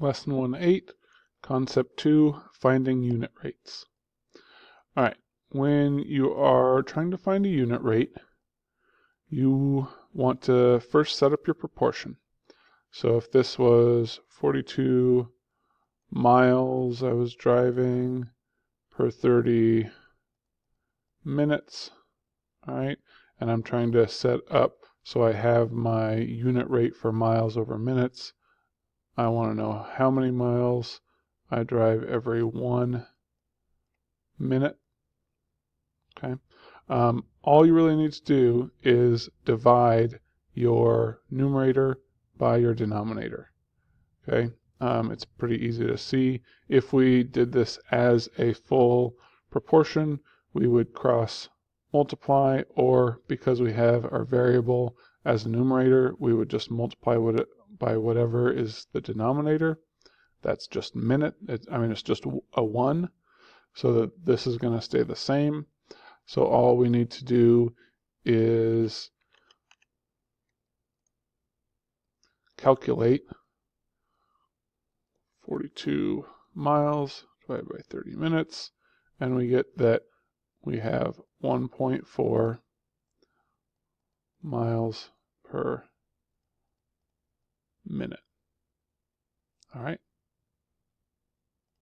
Lesson 1.8, Concept 2, Finding Unit Rates. All right, when you are trying to find a unit rate, you want to first set up your proportion. So if this was 42 miles I was driving per 30 minutes, all right, and I'm trying to set up so I have my unit rate for miles over minutes. I want to know how many miles I drive every 1 minute. Okay. All you really need to do is divide your numerator by your denominator. Okay. It's pretty easy to see. If we did this as a full proportion, we would cross multiply, or because we have our variable as a numerator, we would just multiply by whatever is the denominator. That's just minute. It's just a 1, so that this is going to stay the same. So all we need to do is calculate 42 miles divided by 30 minutes, and we get that we have 1.4 miles per minute. All right.